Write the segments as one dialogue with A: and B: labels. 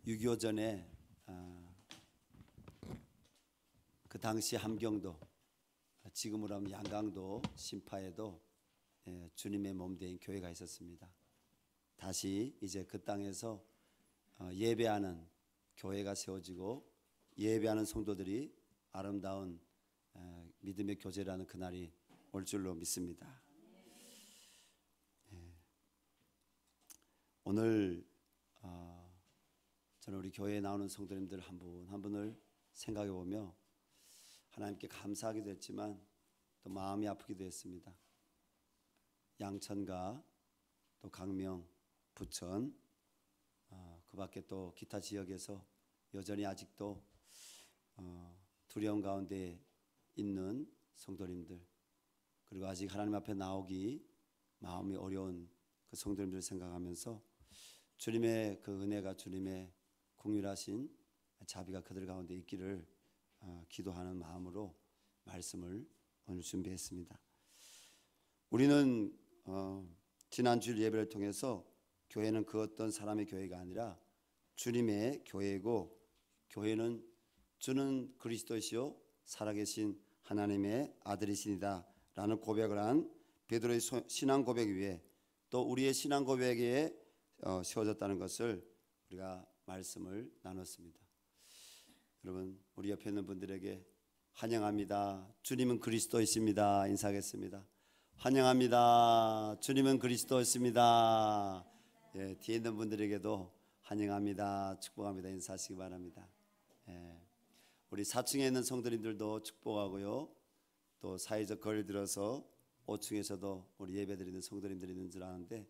A: 6.25 전에 그 당시 함경도, 지금으로 하면 양강도, 신파에도 주님의 몸된 교회가 있었습니다. 다시 이제 그 땅에서 예배하는 교회가 세워지고 예배하는 성도들이 아름다운 믿음의 교제라는 그날이 올 줄로 믿습니다. 오늘 저는 우리 교회에 나오는 성도님들 한 분 한 분을 생각해 보며 하나님께 감사하기도 했지만 또 마음이 아프기도 했습니다. 양천과 또 강명, 부천, 그 밖에 또 기타 지역에서 여전히 아직도 두려움 가운데 있는 성도님들, 그리고 아직 하나님 앞에 나오기 마음이 어려운 그 성도님들을 생각하면서 주님의 그 은혜가, 주님의 공률하신 자비가 그들 가운데 있기를 기도하는 마음으로 말씀을 오늘 준비했습니다. 우리는 지난주 예배를 통해서 교회는 그 어떤 사람의 교회가 아니라 주님의 교회고, 교회는 주는 그리스도시요 살아계신 하나님의 아들이시니다 라는 고백을 한 베드로의 신앙 고백 위에 또 우리의 신앙 고백에 세워졌다는 것을 우리가 말씀을 나눴습니다. 여러분, 우리 옆에 있는 분들에게 환영합니다, 주님은 그리스도이십니다 인사하겠습니다. 환영합니다, 주님은 그리스도이십니다. 뒤에 있는 분들에게도 환영합니다, 축복합니다 인사하시기 바랍니다. 우리 4층에 있는 성도님들도 축복하고요, 또 사회적 거리를 들어서 5층에서도 우리 예배드리는 성도님들이 있는 줄 아는데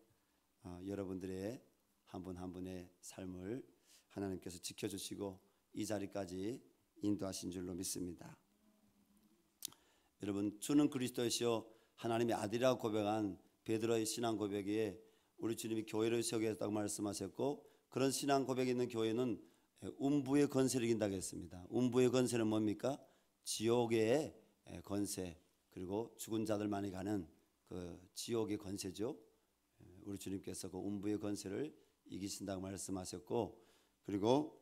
A: 여러분들의 한 분 한 분의 삶을 하나님께서 지켜주시고 이 자리까지 인도하신 줄로 믿습니다. 여러분, 주는 그리스도이시요 하나님의 아들이라고 고백한 베드로의 신앙 고백에 우리 주님이 교회를 세우겠다고 말씀하셨고, 그런 신앙 고백이 있는 교회는 음부의 권세를 이긴다고 했습니다. 음부의 권세는 뭡니까? 지옥의 권세, 그리고 죽은 자들만이 가는 그 지옥의 권세죠. 우리 주님께서 그 음부의 권세를 이기신다고 말씀하셨고, 그리고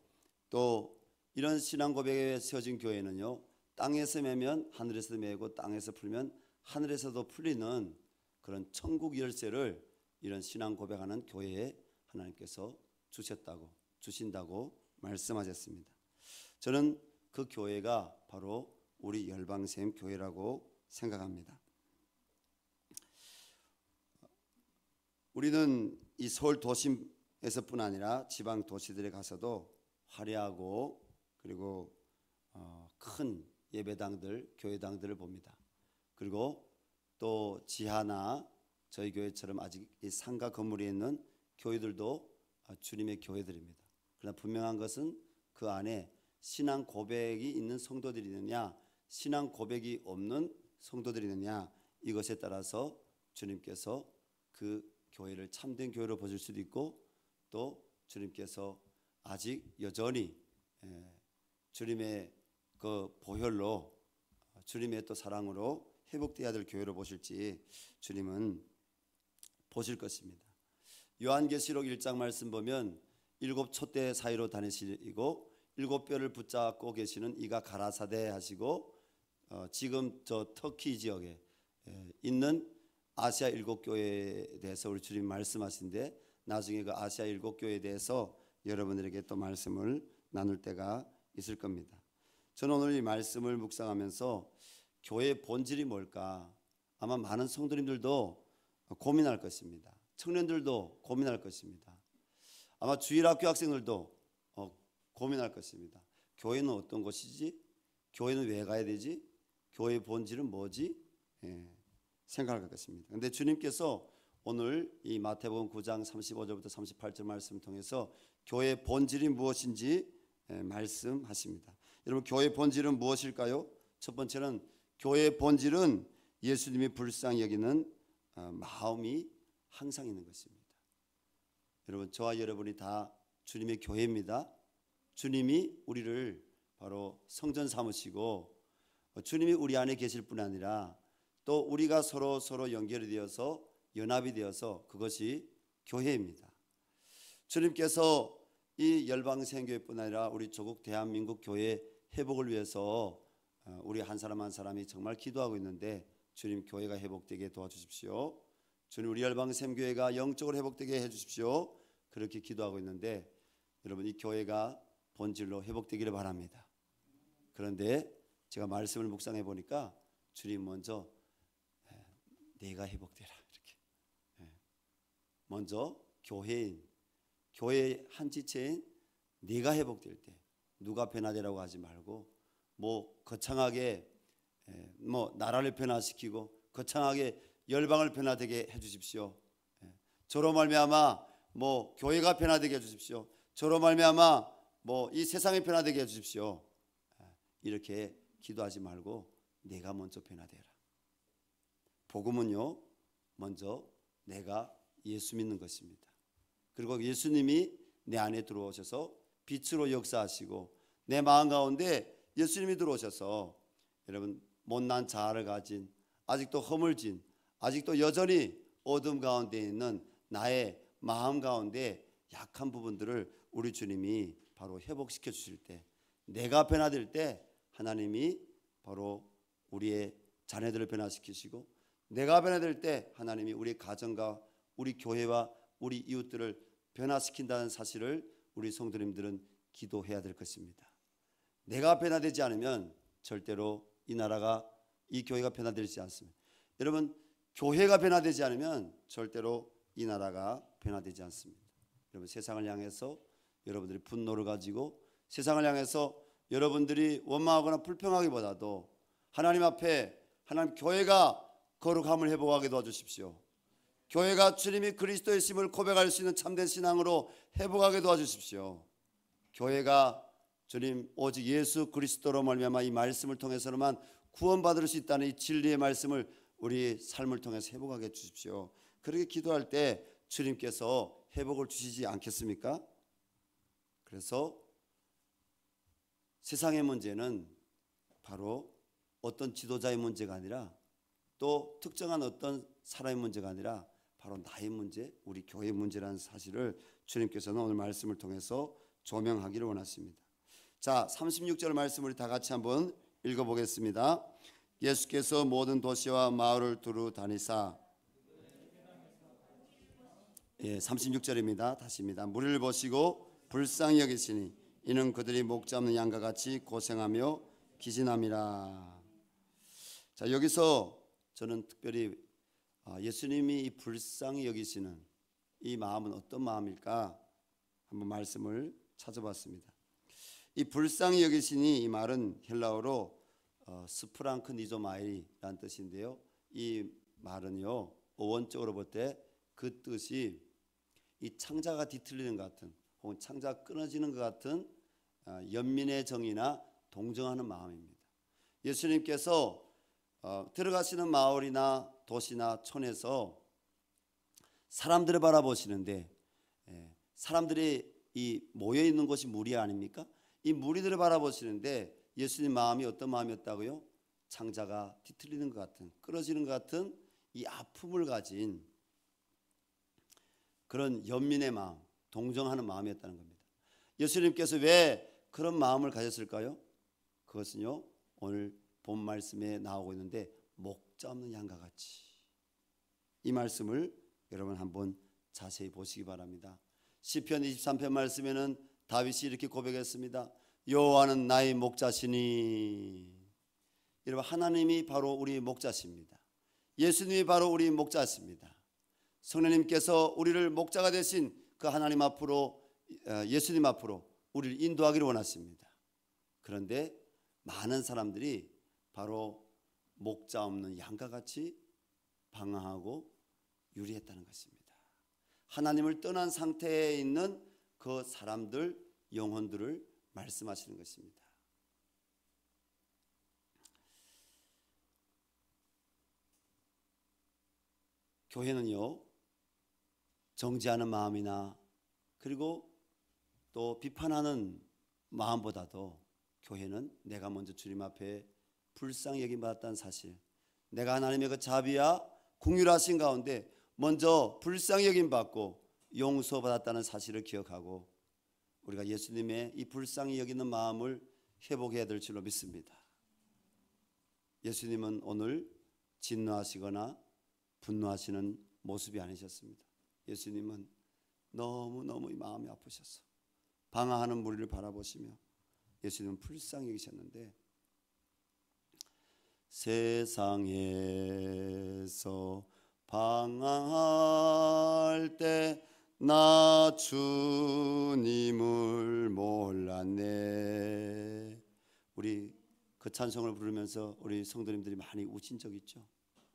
A: 또 이런 신앙 고백에 세워진 교회는요, 땅에서 매면 하늘에서도 매고 땅에서 풀면 하늘에서도 풀리는 그런 천국 열쇠를 이런 신앙 고백하는 교회에 하나님께서 주신다고 말씀하셨습니다. 저는 그 교회가 바로 우리 열방샘 교회라고 생각합니다. 우리는 이 서울 도심에서뿐 아니라 지방 도시들에 가서도 화려하고 그리고 큰 예배당들, 교회당들을 봅니다. 그리고 또 지하나 저희 교회처럼 아직 이 상가 건물에 있는 교회들도 주님의 교회들입니다. 그러나 분명한 것은 그 안에 신앙 고백이 있는 성도들이 있느냐, 신앙 고백이 없는 성도들이 있느냐, 이것에 따라서 주님께서 그 교회를 참된 교회로 보실 수도 있고, 또 주님께서 아직 여전히 주님의 그 보혈로, 주님의 또 사랑으로 회복되어야 될 교회로 보실지 주님은 보실 것입니다. 요한계시록 1장 말씀 보면 7 촛대 사이로 다니시고 7 뼈를 붙잡고 계시는 이가 가라사대 하시고, 지금 저 터키 지역에 있는 아시아 7교회에 대해서 우리 주님 말씀하신데, 나중에 그 아시아 7교회에 대해서 여러분들에게 또 말씀을 나눌 때가 있을 겁니다. 저는 오늘 이 말씀을 묵상하면서 교회의 본질이 뭘까, 아마 많은 성도님들도 고민할 것입니다. 청년들도 고민할 것입니다. 아마 주일학교 학생들도 고민할 것입니다. 교회는 어떤 것이지? 교회는 왜 가야 되지? 교회의 본질은 뭐지? 생각할 것입니다. 그런데 주님께서 오늘 이 마태복음 9장 35절부터 38절 말씀을 통해서 교회의 본질이 무엇인지 말씀하십니다. 여러분, 교회의 본질은 무엇일까요? 첫 번째는 교회의 본질은 예수님이 불쌍히 여기는 마음이 항상 있는 것입니다. 여러분, 저와 여러분이 다 주님의 교회입니다. 주님이 우리를 바로 성전 삼으시고 주님이 우리 안에 계실 뿐 아니라 또 우리가 서로 연결이 되어서 연합이 되어서 그것이 교회입니다. 주님께서 이 열방생교회뿐 아니라 우리 조국 대한민국 교회 회복을 위해서 우리 한 사람 한 사람이 정말 기도하고 있는데, 주님 교회가 회복되게 도와주십시오. 주님 우리 열방생교회가 영적으로 회복되게 해주십시오. 그렇게 기도하고 있는데, 여러분 이 교회가 본질로 회복되기를 바랍니다. 그런데 제가 말씀을 묵상해 보니까 주님 먼저 내가 회복되라 이렇게, 먼저 교회인, 교회 한 지체인 네가 회복될 때 누가 변화되라고 하지 말고, 뭐 거창하게 뭐 나라를 변화시키고 거창하게 열방을 변화되게 해주십시오. 저로 말미암아 뭐 교회가 변화되게 해주십시오. 저로 말미암아 뭐 이 세상이 변화되게 해주십시오. 이렇게 기도하지 말고 내가 먼저 변화되라. 복음은요, 먼저 내가 예수 믿는 것입니다. 그리고 예수님이 내 안에 들어오셔서 빛으로 역사하시고, 내 마음 가운데 예수님이 들어오셔서 여러분 못난 자아를 가진, 아직도 허물진, 아직도 여전히 어둠 가운데 있는 나의 마음 가운데 약한 부분들을 우리 주님이 바로 회복시켜 주실 때, 내가 변화될 때 하나님이 바로 우리의 자녀들을 변화시키시고, 내가 변화될 때 하나님이 우리 가정과 우리 교회와 우리 이웃들을 변화시킨다는 사실을 우리 성도님들은 기도해야 될 것입니다. 내가 변화되지 않으면 절대로 이 나라가, 이 교회가 변화되지 않습니다. 여러분 교회가 변화되지 않으면 절대로 이 나라가 변화되지 않습니다. 여러분 세상을 향해서 여러분들이 분노를 가지고, 세상을 향해서 여러분들이 원망하거나 불평하기보다도 하나님 앞에, 하나님 교회가 거룩함을 회복하게 도와주십시오. 교회가 주님이 그리스도의 심을 고백할 수 있는 참된 신앙으로 회복하게 도와주십시오. 교회가 주님 오직 예수 그리스도로 말미암아 이 말씀을 통해서만 구원받을 수 있다는 이 진리의 말씀을 우리 삶을 통해서 회복하게 해주십시오. 그렇게 기도할 때 주님께서 회복을 주시지 않겠습니까? 그래서 세상의 문제는 바로 어떤 지도자의 문제가 아니라, 또 특정한 어떤 사람의 문제가 아니라 바로 나의 문제, 우리 교회의 문제라는 사실을 주님께서는 오늘 말씀을 통해서 조명하기를 원하십니다. 자, 36절 말씀 우리 다 같이 한번 읽어보겠습니다. 예수께서 모든 도시와 마을을 두루 다니사, 36절입니다. 다시입니다. 무리를 보시고 불쌍히 여기시니 이는 그들이 목 잡는 양과 같이 고생하며 기진함이라. 자, 여기서 저는 특별히 예수님이 이 불쌍히 여기시는 이 마음은 어떤 마음일까 한번 말씀을 찾아봤습니다. 이 불쌍히 여기시니, 이 말은 헬라어로 스프랑크니조마이라는 뜻인데요, 이 말은요 어원적으로 볼 때 그 뜻이 이 창자가 뒤틀리는 것 같은, 혹은 창자가 끊어지는 것 같은 연민의 정이나 동정하는 마음입니다. 예수님께서 들어가시는 마을이나 도시나 촌에서 사람들을 바라보시는데, 사람들이 이 모여 있는 곳이 무리 아닙니까? 이 무리들을 바라보시는데 예수님 마음이 어떤 마음이었다고요? 창자가 뒤틀리는 것 같은, 끊어지는 것 같은 이 아픔을 가진 그런 연민의 마음, 동정하는 마음이었다는 겁니다. 예수님께서 왜 그런 마음을 가졌을까요? 그것은요 오늘 본 말씀에 나오고 있는데, 목자 없는 양과 같이, 이 말씀을 여러분 한번 자세히 보시기 바랍니다. 시편 23편 말씀에는 다윗이 이렇게 고백했습니다. 여호와는 나의 목자시니. 여러분 하나님이 바로 우리 목자십니다. 예수님이 바로 우리 목자십니다. 성령님께서 우리를 목자가 되신 그 하나님 앞으로, 예수님 앞으로 우리를 인도하기를 원하십니다. 그런데 많은 사람들이 바로 목자 없는 양과 같이 방황하고 유리했다는 것입니다. 하나님을 떠난 상태에 있는 그 사람들, 영혼들을 말씀하시는 것입니다. 교회는요 정죄하는 마음이나 그리고 또 비판하는 마음보다도 교회는 내가 먼저 주님 앞에 불쌍히 여김받았다는 사실, 내가 하나님의 그 자비와 긍휼하신 가운데 먼저 불쌍히 여김받고 용서받았다는 사실을 기억하고, 우리가 예수님의 이 불쌍히 여기는 마음을 회복해야 될 줄로 믿습니다. 예수님은 오늘 진노하시거나 분노하시는 모습이 아니셨습니다. 예수님은 너무너무 마음이 아프셔서 방황하는 무리를 바라보시며 예수님은 불쌍히 여기셨는데, 세상에서 방황할 때 나 주님을 몰랐네. 우리 그 찬송을 부르면서 우리 성도님들이 많이 우신 적 있죠.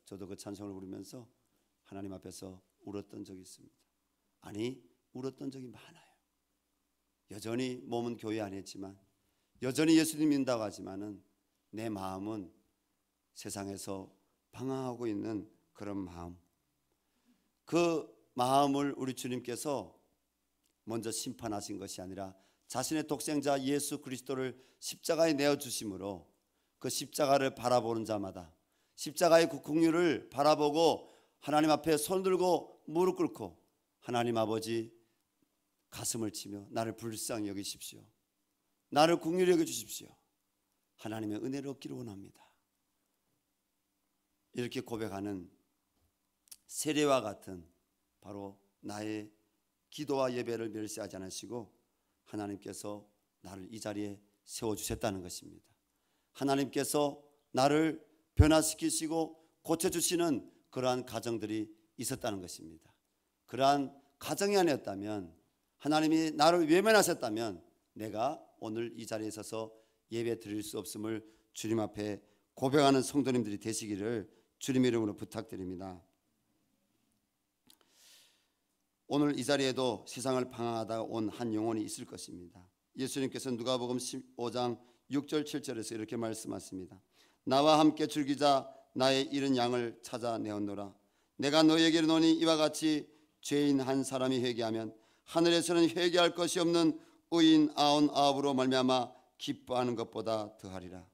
A: 저도 그 찬송을 부르면서 하나님 앞에서 울었던 적이 있습니다. 아니, 울었던 적이 많아요. 여전히 몸은 교회 아니었지만, 여전히 예수님 믿는다고 하지만은 내 마음은 세상에서 방황하고 있는 그런 마음, 그 마음을 우리 주님께서 먼저 심판하신 것이 아니라 자신의 독생자 예수 그리스도를 십자가에 내어주심으로 그 십자가를 바라보는 자마다 십자가의 그 긍휼을 바라보고 하나님 앞에 손 들고 무릎 꿇고 하나님 아버지 가슴을 치며 나를 불쌍히 여기십시오, 나를 긍휼히 여겨주십시오, 하나님의 은혜를 얻기를 원합니다. 이렇게 고백하는 세례와 같은 바로 나의 기도와 예배를 멸시하지 않으시고 하나님께서 나를 이 자리에 세워주셨다는 것입니다. 하나님께서 나를 변화시키시고 고쳐주시는 그러한 가정들이 있었다는 것입니다. 그러한 가정이 아니었다면, 하나님이 나를 외면하셨다면 내가 오늘 이 자리에 서서 예배 드릴 수 없음을 주님 앞에 고백하는 성도님들이 되시기를 주님의 이름으로 부탁드립니다. 오늘 이 자리에도 세상을 방황하다 온 한 영혼이 있을 것입니다. 예수님께서 누가복음 15장 6절 7절에서 이렇게 말씀하십니다. 나와 함께 즐기자, 나의 잃은 양을 찾아내었노라. 내가 너희에게 이르노니 이와 같이 죄인 한 사람이 회개하면 하늘에서는 회개할 것이 없는 의인 99으로 말미암아 기뻐하는 것보다 더하리라.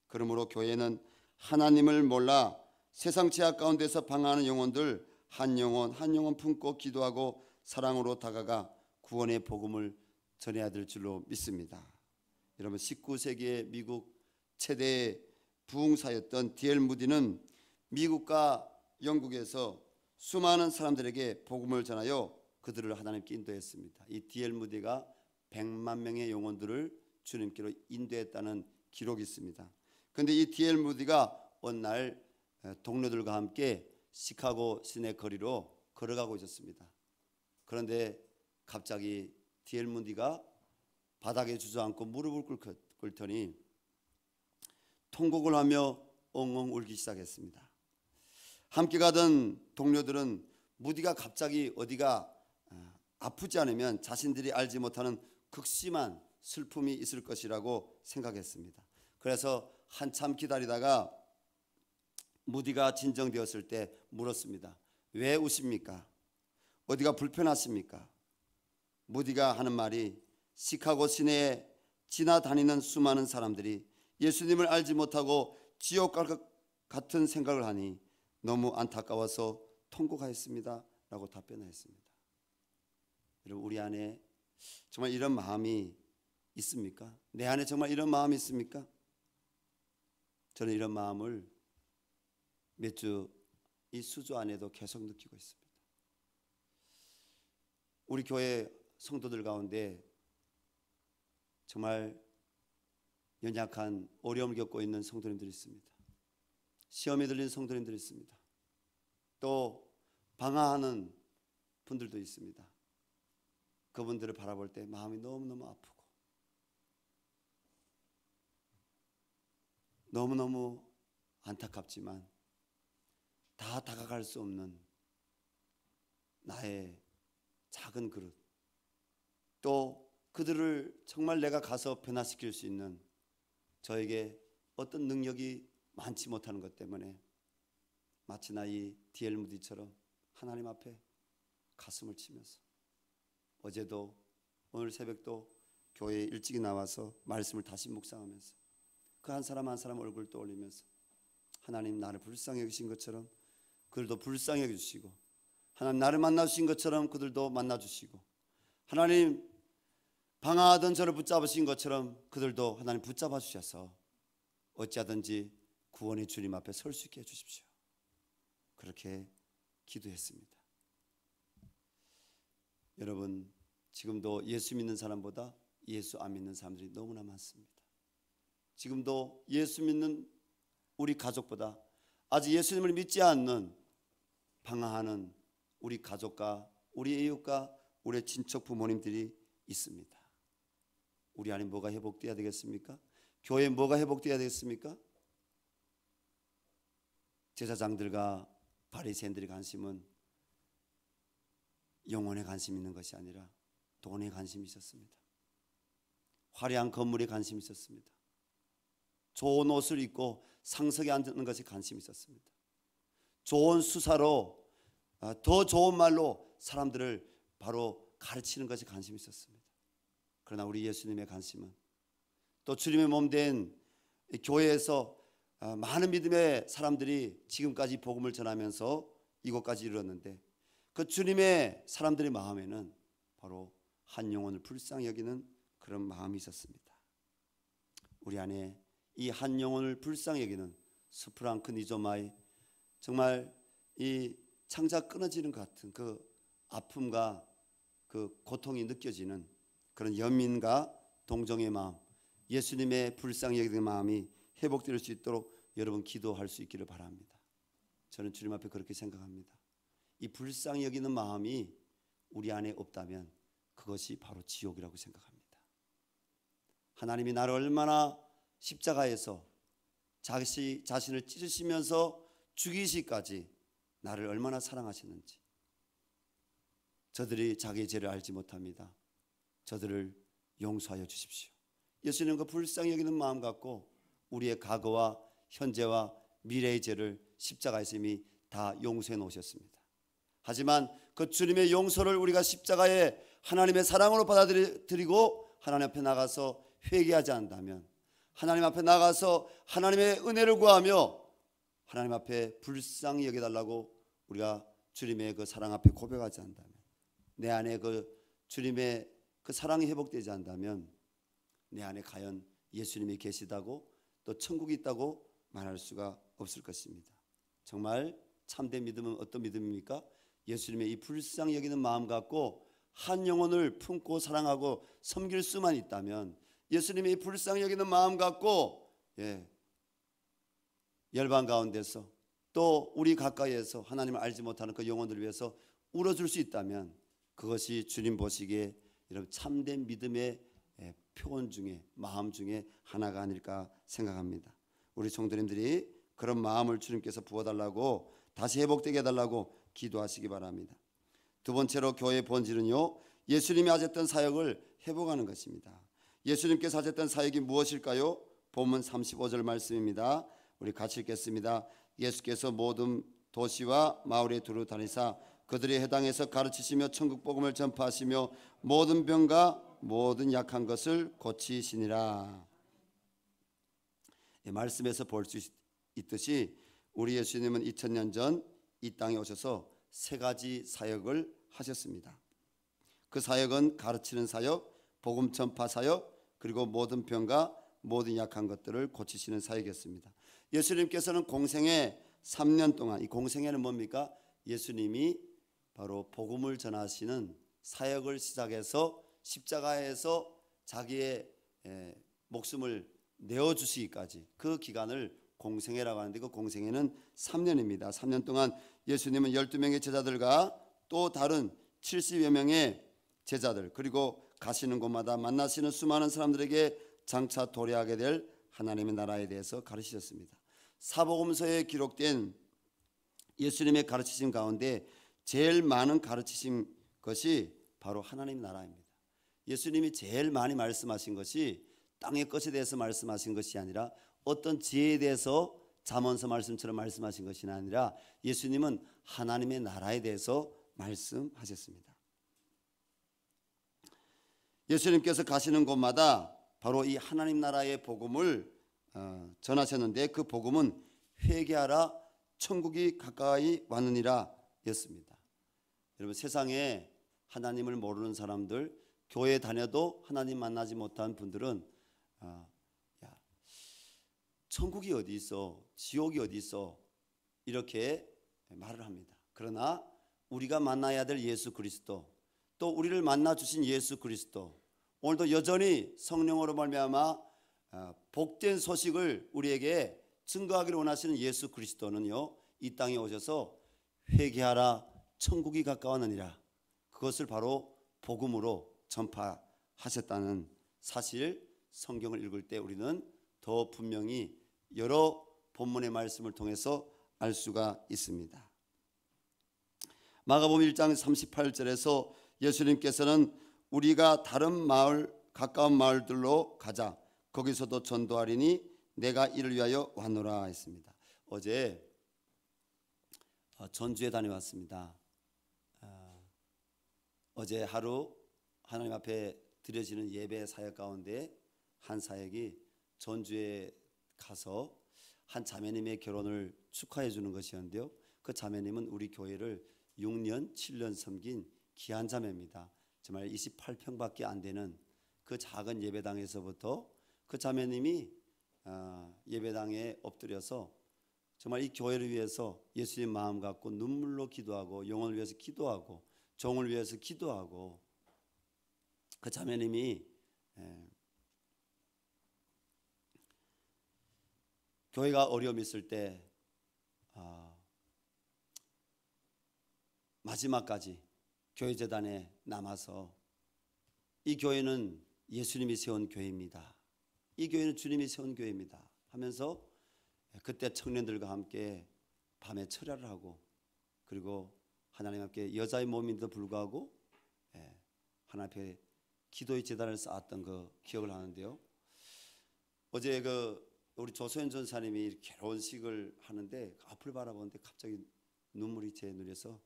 A: 그러므로 교회는 하나님을 몰라 세상 제약 가운데서 방황하는 영혼들 한 영혼 한 영혼 품고 기도하고 사랑으로 다가가 구원의 복음을 전해야 될 줄로 믿습니다. 여러분, 19세기의 미국 최대의 부흥사였던 D.L. 무디는 미국과 영국에서 수많은 사람들에게 복음을 전하여 그들을 하나님께 인도했습니다. 이 D.L. 무디가 100만 명의 영혼들을 주님께로 인도했다는 기록이 있습니다. 그런데 이 D.L. 무디가 어느 날 동료들과 함께 시카고 시내 거리로 걸어가고 있었습니다. 그런데 갑자기 D.L. 무디가 바닥에 주저앉고 무릎을 꿇더니 통곡을 하며 엉엉 울기 시작했습니다. 함께 가던 동료들은 무디가 갑자기 어디가 아프지 않으면 자신들이 알지 못하는 극심한 슬픔이 있을 것이라고 생각했습니다. 그래서 한참 기다리다가 무디가 진정되었을 때 물었습니다. 왜 우십니까? 어디가 불편하십니까? 무디가 하는 말이, 시카고 시내에 지나다니는 수많은 사람들이 예수님을 알지 못하고 지옥 갈 것 같은 생각을 하니 너무 안타까워서 통곡하였습니다 라고 답변했습니다. 여러분, 우리 안에 정말 이런 마음이 있습니까? 내 안에 정말 이런 마음이 있습니까? 저는 이런 마음을 몇 주 이 수주 안에도 계속 느끼고 있습니다. 우리 교회 성도들 가운데 정말 연약한 어려움을 겪고 있는 성도님들이 있습니다. 시험에 들린 성도님들이 있습니다. 또 방황하는 분들도 있습니다. 그분들을 바라볼 때 마음이 너무너무 아프고 너무너무 안타깝지만 다 다가갈 수 없는 나의 작은 그릇, 또 그들을 정말 내가 가서 변화시킬 수 있는 저에게 어떤 능력이 많지 못하는 것 때문에 마치 나이 D.L. 무디처럼 하나님 앞에 가슴을 치면서, 어제도 오늘 새벽도 교회에 일찍이 나와서 말씀을 다시 묵상하면서 그 한 사람 한 사람 얼굴 떠올리면서 하나님, 나를 불쌍히 여기신 것처럼 그들도 불쌍히 여겨주시고, 하나님 나를 만나주신 것처럼 그들도 만나주시고, 하나님 방황하던 저를 붙잡으신 것처럼 그들도 하나님 붙잡아 주셔서 어찌하든지 구원의 주님 앞에 설 수 있게 해주십시오. 그렇게 기도했습니다. 여러분, 지금도 예수 믿는 사람보다 예수 안 믿는 사람들이 너무나 많습니다. 지금도 예수 믿는 우리 가족보다 아직 예수님을 믿지 않는 방황하는 우리 가족과 우리 이웃과 우리 친척 부모님들이 있습니다. 우리 안에 뭐가 회복되어야 되겠습니까? 교회에 뭐가 회복되어야 되겠습니까? 제사장들과 바리새인들의 관심은 영혼에 관심 있는 것이 아니라 돈에 관심이 있었습니다. 화려한 건물에 관심이 있었습니다. 좋은 옷을 입고 상석에 앉는 것에 관심이 있었습니다. 좋은 수사로 더 좋은 말로 사람들을 바로 가르치는 것에 관심이 있었습니다. 그러나 우리 예수님의 관심은 또 주님의 몸된 교회에서 많은 믿음의 사람들이 지금까지 복음을 전하면서 이곳까지 이르렀는데 그 주님의 사람들의 마음에는 바로 한 영혼을 불쌍히 여기는 그런 마음이 있었습니다. 우리 안에 이 한 영혼을 불쌍히 여기는 스프랑크 니조마이, 정말 이 창자 끊어지는 것 같은 그 아픔과 그 고통이 느껴지는 그런 연민과 동정의 마음, 예수님의 불쌍히 여기는 마음이 회복될 수 있도록 여러분 기도할 수 있기를 바랍니다. 저는 주님 앞에 그렇게 생각합니다. 이 불쌍히 여기는 마음이 우리 안에 없다면 그것이 바로 지옥이라고 생각합니다. 하나님이 나를 얼마나 십자가에서 자신을 찢으시면서 죽이시기까지 나를 얼마나 사랑하시는지 저들이 자기의 죄를 알지 못합니다. 저들을 용서하여 주십시오. 예수님 그 불쌍히 여기는 마음 갖고 우리의 과거와 현재와 미래의 죄를 십자가에서 이미 다 용서해 놓으셨습니다. 하지만 그 주님의 용서를 우리가 십자가에 하나님의 사랑으로 받아들이고 하나님 앞에 나가서 회개하지 않는다면, 하나님 앞에 나가서 하나님의 은혜를 구하며 하나님 앞에 불쌍히 여겨달라고 우리가 주님의 그 사랑 앞에 고백하지 않는다면, 내 안에 그 주님의 그 사랑이 회복되지 않는다면 내 안에 과연 예수님이 계시다고 또 천국이 있다고 말할 수가 없을 것입니다. 정말 참된 믿음은 어떤 믿음입니까? 예수님의 이 불쌍히 여기는 마음 갖고 한 영혼을 품고 사랑하고 섬길 수만 있다면, 예수님의 이 불쌍히 여기는 마음 갖고 열방 가운데서 또 우리 가까이에서 하나님을 알지 못하는 그 영혼들을 위해서 울어줄 수 있다면 그것이 주님 보시기에 여러분 참된 믿음의 표현 중에 마음 중에 하나가 아닐까 생각합니다. 우리 성도님들이 그런 마음을 주님께서 부어달라고 다시 회복되게 해달라고 기도하시기 바랍니다. 두 번째로 교회의 본질은요, 예수님이 하셨던 사역을 회복하는 것입니다. 예수님께서 하셨던 사역이 무엇일까요? 본문 35절 말씀입니다. 우리 같이 읽겠습니다. 예수께서 모든 도시와 마을에 두루 다니사 그들의 해당에서 가르치시며 천국 복음을 전파하시며 모든 병과 모든 약한 것을 고치시니라. 말씀에서 볼 수 있듯이 우리 예수님은 2000년 전 이 땅에 오셔서 세 가지 사역을 하셨습니다. 그 사역은 가르치는 사역, 복음 전파 사역, 그리고 모든 병과 모든 약한 것들을 고치시는 사역이었습니다. 예수님께서는 공생애 3년 동안, 이 공생애는 뭡니까? 예수님이 바로 복음을 전하시는 사역을 시작해서 십자가에서 자기의 목숨을 내어주시기까지 그 기간을 공생애라고 하는데, 그 공생애는 3년입니다. 3년 동안 예수님은 12명의 제자들과 또 다른 70여 명의 제자들, 그리고 가시는 곳마다 만나시는 수많은 사람들에게 장차 도래하게 될 하나님의 나라에 대해서 가르치셨습니다. 사복음서에 기록된 예수님의 가르치심 가운데 제일 많은 가르치신 것이 바로 하나님의 나라입니다. 예수님이 제일 많이 말씀하신 것이 땅의 것에 대해서 말씀하신 것이 아니라 어떤 지혜에 대해서 잠언서 말씀처럼 말씀하신 것이 아니라 예수님은 하나님의 나라에 대해서 말씀하셨습니다. 예수님께서 가시는 곳마다 바로 이 하나님 나라의 복음을 전하셨는데, 그 복음은 회개하라 천국이 가까이 왔느니라 였습니다. 여러분, 세상에 하나님을 모르는 사람들, 교회 다녀도 하나님 만나지 못한 분들은 야, 천국이 어디 있어? 지옥이 어디 있어? 이렇게 말을 합니다. 그러나 우리가 만나야 될 예수 그리스도, 또 우리를 만나 주신 예수 그리스도, 오늘도 여전히 성령으로 말미암아 복된 소식을 우리에게 증거하기를 원하시는 예수 그리스도는요, 이 땅에 오셔서 회개하라 천국이 가까웠느니라, 그것을 바로 복음으로 전파하셨다는 사실, 성경을 읽을 때 우리는 더 분명히 여러 본문의 말씀을 통해서 알 수가 있습니다. 마가복음 1장 38절에서 예수님께서는 우리가 다른 마을, 가까운 마을들로 가자, 거기서도 전도하리니 내가 이를 위하여 왔노라 했습니다. 어제 전주에 다녀왔습니다. 어제 하루 하나님 앞에 드려지는 예배 사역 가운데 한 사역이 전주에 가서 한 자매님의 결혼을 축하해 주는 것이었는데요, 그 자매님은 우리 교회를 6년 7년 섬긴 귀한 자매입니다. 정말 28평밖에 안 되는 그 작은 예배당에서부터 그 자매님이 예배당에 엎드려서 정말 이 교회를 위해서 예수님 마음 갖고 눈물로 기도하고, 영혼을 위해서 기도하고, 종을 위해서 기도하고, 그 자매님이 교회가 어려움이 있을 때 마지막까지 교회 재단에 남아서 이 교회는 예수님이 세운 교회입니다, 이 교회는 주님이 세운 교회입니다 하면서 그때 청년들과 함께 밤에 철야를 하고, 그리고 하나님 앞에 여자의 몸인데도 불구하고 하나님 앞에 기도의 제단을 쌓았던 그 기억을 하는데요, 어제 우리 조소연 전사님이 결혼식을 하는데 앞을 바라보는데 갑자기 눈물이 제 눈에서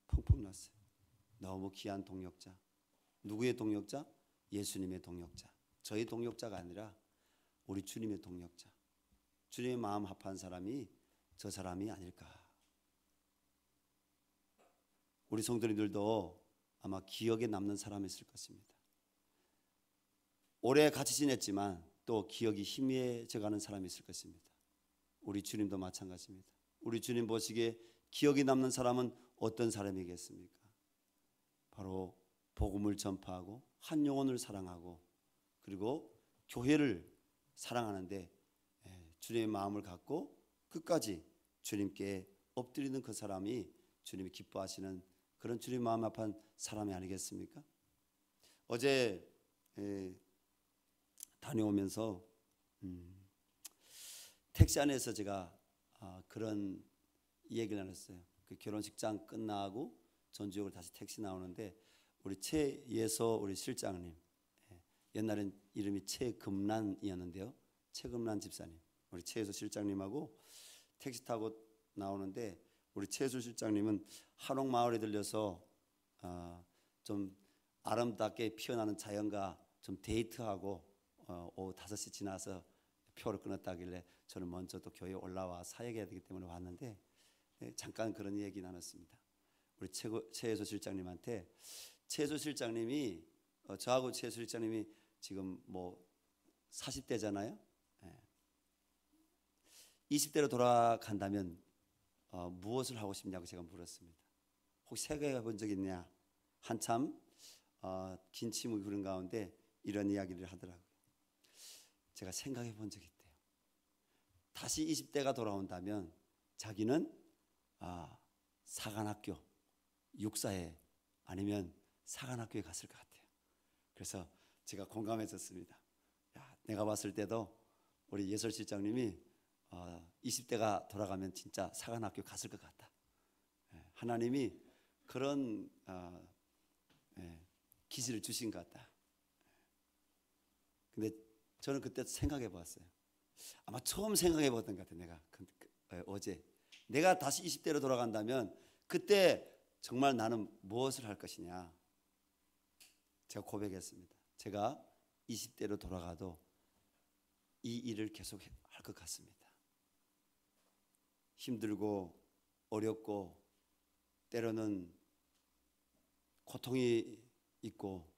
A: 펑펑 났어요. 너무 귀한 동역자. 누구의 동역자? 예수님의 동역자. 저희 동역자가 아니라 우리 주님의 동역자. 주님의 마음 합한 사람이 저 사람이 아닐까. 우리 성도님들도 아마 기억에 남는 사람이 있을 것입니다. 오래 같이 지냈지만 또 기억이 희미해져 가는 사람이 있을 것입니다. 우리 주님도 마찬가지입니다. 우리 주님 보시기에 기억이 남는 사람은 어떤 사람이겠습니까? 바로 복음을 전파하고 한 영혼을 사랑하고, 그리고 교회를 사랑하는데 주님의 마음을 갖고 끝까지 주님께 엎드리는 그 사람이 주님이 기뻐하시는 그런 주님 마음 합한 사람이 아니겠습니까? 어제 다녀오면서 택시 안에서 제가 그런 얘기를 나눴어요. 그 결혼식장 끝나고 전주역을 다시 택시 나오는데 우리 최예서 우리 실장님, 옛날엔 이름이 최금란이었는데요, 최금란 집사님, 우리 최예서 실장님하고 택시 타고 나오는데 우리 최예서 실장님은 한옥마을에 들려서 좀 아름답게 피어나는 자연과 좀 데이트하고 오후 5시 지나서 표를 끊었다길래 저는 먼저 또 교회에 올라와 사역해야 되기 때문에 왔는데 잠깐 그런 얘기 나눴습니다. 우리 최예서 실장님한테, 최예서 실장님이 저하고 최예서 실장님이 지금 뭐 40대잖아요. 20대로 돌아간다면 무엇을 하고 싶냐고 제가 물었습니다. 혹시 생각해 본 적 있냐? 한참 긴 침을 흐른 가운데 이런 이야기를 하더라고요. 제가 생각해 본 적이 있대요. 다시 20대가 돌아온다면 자기는 사관학교, 육사에 아니면 사관학교에 갔을 것 같아요. 그래서 제가 공감했었습니다. 내가 봤을 때도 우리 예설실장님이 20대가 돌아가면 진짜 사관학교 갔을 것 같다. 하나님이 그런 기질을 주신 것 같다. 근데 저는 그때 생각해 봤어요. 아마 처음 생각해 봤던 것 같아요. 내가 어제 내가 다시 20대로 돌아간다면 그때 정말 나는 무엇을 할 것이냐. 제가 고백했습니다. 제가 20대로 돌아가도 이 일을 계속 할 것 같습니다. 힘들고 어렵고 때로는 고통이 있고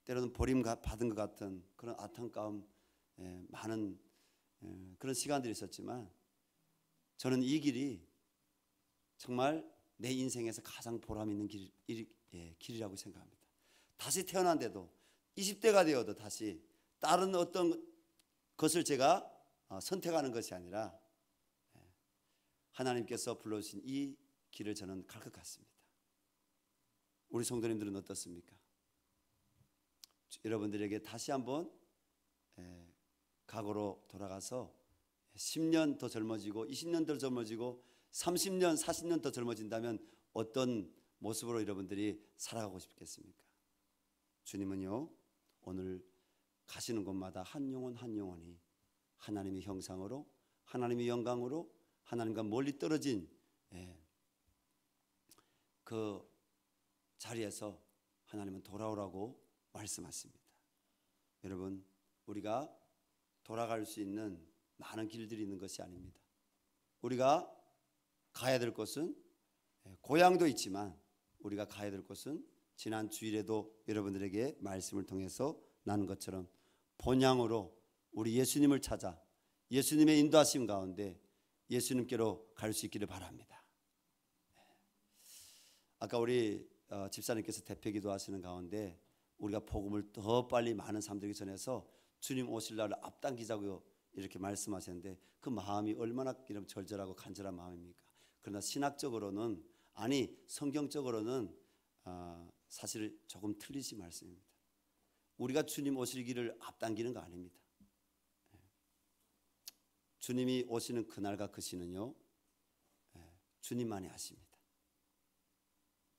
A: 때로는 버림받은 것 같은 그런 안타까움, 많은 그런 시간들이 있었지만 저는 이 길이 정말 내 인생에서 가장 보람 있는 길이라고 생각합니다. 다시 태어난데도 20대가 되어도 다시 다른 어떤 것을 제가 선택하는 것이 아니라 하나님께서 불러주신 이 길을 저는 갈 것 같습니다. 우리 성도님들은 어떻습니까? 여러분들에게 다시 한번 과거로 돌아가서 10년 더 젊어지고 20년 더 젊어지고 30년 40년 더 젊어진다면 어떤 모습으로 여러분들이 살아가고 싶겠습니까? 주님은요, 오늘 가시는 곳마다 한 영혼 한 영혼이 하나님의 형상으로, 하나님의 영광으로, 하나님과 멀리 떨어진 그 자리에서 하나님은 돌아오라고 말씀하십니다. 여러분, 우리가 돌아갈 수 있는 많은 길들이 있는 것이 아닙니다. 우리가 가야 될 곳은 고향도 있지만 우리가 가야 될 곳은 지난 주일에도 여러분들에게 말씀을 통해서 나눈 것처럼 본향으로 우리 예수님을 찾아 예수님의 인도하심 가운데 예수님께로 갈 수 있기를 바랍니다. 아까 우리 집사님께서 대표기도 하시는 가운데 우리가 복음을 더 빨리 많은 사람들에게 전해서 주님 오실 날을 앞당기자고 이렇게 말씀하셨는데 그 마음이 얼마나 이런 절절하고 간절한 마음입니까? 그러나 신학적으로는, 아니 성경적으로는 사실 조금 틀리신 말씀입니다. 우리가 주님 오실 길을 앞당기는 거 아닙니다. 주님이 오시는 그날과 그 시는요, 주님만이 아십니다.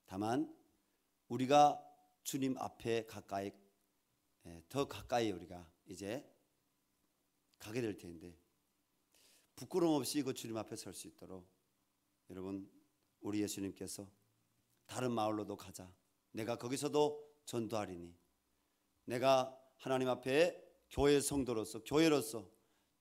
A: 다만 우리가 주님 앞에 가까이, 더 가까이 우리가 이제 가게 될 텐데 부끄러움 없이 그 주님 앞에 설 수 있도록 여러분, 우리 예수님께서 다른 마을로도 가자, 내가 거기서도 전도하리니, 내가 하나님 앞에 교회 성도로서, 교회로서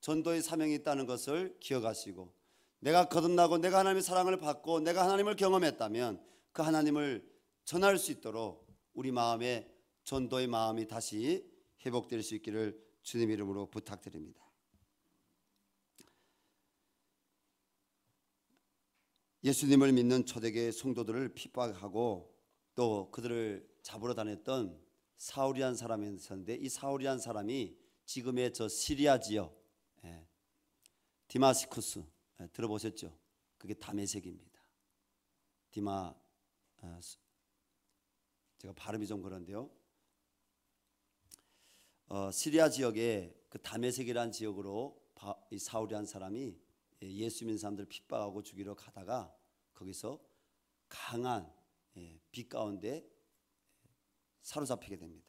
A: 전도의 사명이 있다는 것을 기억하시고, 내가 거듭나고 내가 하나님의 사랑을 받고 내가 하나님을 경험했다면 그 하나님을 전할 수 있도록 우리 마음에 전도의 마음이 다시 회복될 수 있기를 주님 이름으로 부탁드립니다. 예수님을 믿는 초대교회 성도들을 핍박하고 또 그들을 잡으러 다녔던 사울이라는 사람이 있었는데, 이 사울이라는 사람이 지금의 저 시리아 지역 디마시쿠스 들어보셨죠? 그게 다메섹입니다. 제가 발음이 좀 그런데요, 시리아 지역에 그 다메섹이라는 지역으로 이 사울이라는 사람이 예수 믿는 사람들 핍박하고 죽이러 가다가 거기서 강한 비 가운데 사로잡히게 됩니다.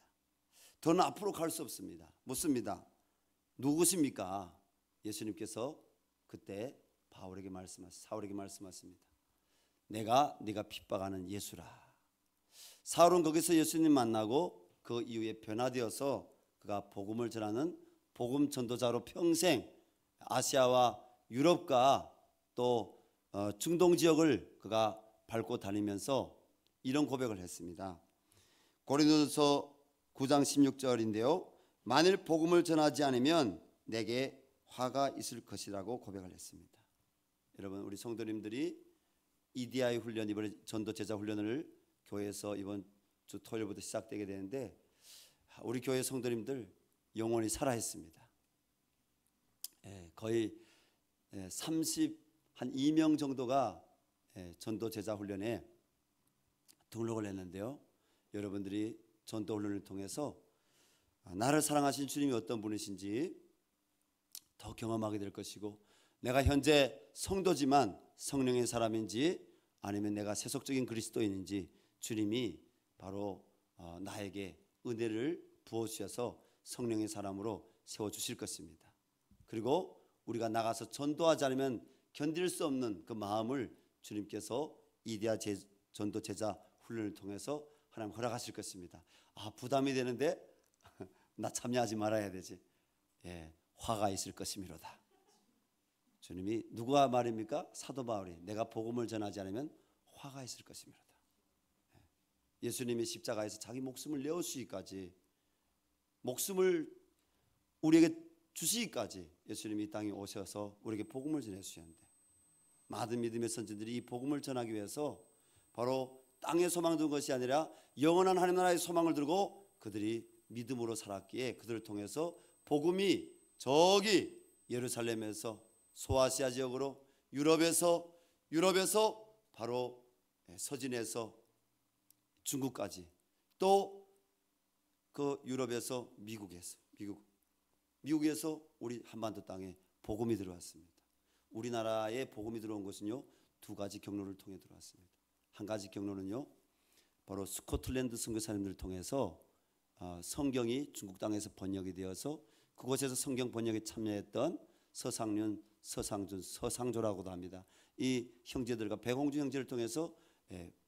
A: 더는 앞으로 갈 수 없습니다. 묻습니다. 누구십니까? 예수님께서 그때 사울에게 말씀하십니다. 내가 네가 핍박하는 예수라. 사울은 거기서 예수님 만나고 그 이후에 변화되어서 그가 복음을 전하는 복음 전도자로 평생 아시아와 유럽과 또 중동 지역을 그가 밟고 다니면서 이런 고백을 했습니다. 고린도전서 9장 16절인데요. 만일 복음을 전하지 않으면 내게 화가 있을 것이라고 고백을 했습니다. 여러분, 우리 성도님들이 EDI 훈련, 이번에 전도 제자 훈련을 교회에서 이번 주 토요일부터 시작되게 되는데 우리 교회 성도님들 영혼이 살아있습니다. 거의 32명 정도가 전도 제자 훈련에 등록을 했는데요. 여러분들이 전도 훈련을 통해서 나를 사랑하신 주님이 어떤 분이신지 더 경험하게 될 것이고, 내가 현재 성도지만 성령의 사람인지 아니면 내가 세속적인 그리스도인인지 주님이 바로 나에게 은혜를 부어주셔서 성령의 사람으로 세워주실 것입니다. 그리고 우리가 나가서 전도하지 않으면 견딜 수 없는 그 마음을 주님께서 이디야 전도 제자 훈련을 통해서 하나님 허락하실 것입니다. 부담이 되는데 나 참여하지 말아야 되지. 화가 있을 것이미로다. 주님이 누가 말입니까? 사도 바울이 내가 복음을 전하지 않으면 화가 있을 것이미로다. 예수님이 십자가에서 자기 목숨을 내어주시기까지 목숨을 우리에게 주시기까지 예수님이 이 땅에 오셔서 우리에게 복음을 전해주셨는데, 많은 믿음의 선지들이 이 복음을 전하기 위해서 바로 땅에 소망 둔 것이 아니라 영원한 하나님 나라의 소망을 들고 그들이 믿음으로 살았기에 그들을 통해서 복음이 저기 예루살렘에서 소아시아 지역으로 유럽에서 바로 서진에서 중국까지, 또 그 유럽에서 미국에서 우리 한반도 땅에 복음이 들어왔습니다. 우리나라에 복음이 들어온 것은요, 두 가지 경로를 통해 들어왔습니다. 한 가지 경로는요, 바로 스코틀랜드 선교사님들을 통해서 성경이 중국 땅에서 번역이 되어서 그곳에서 성경 번역에 참여했던 서상륜, 서상준, 서상조라고도 합니다. 이 형제들과 백홍주 형제를 통해서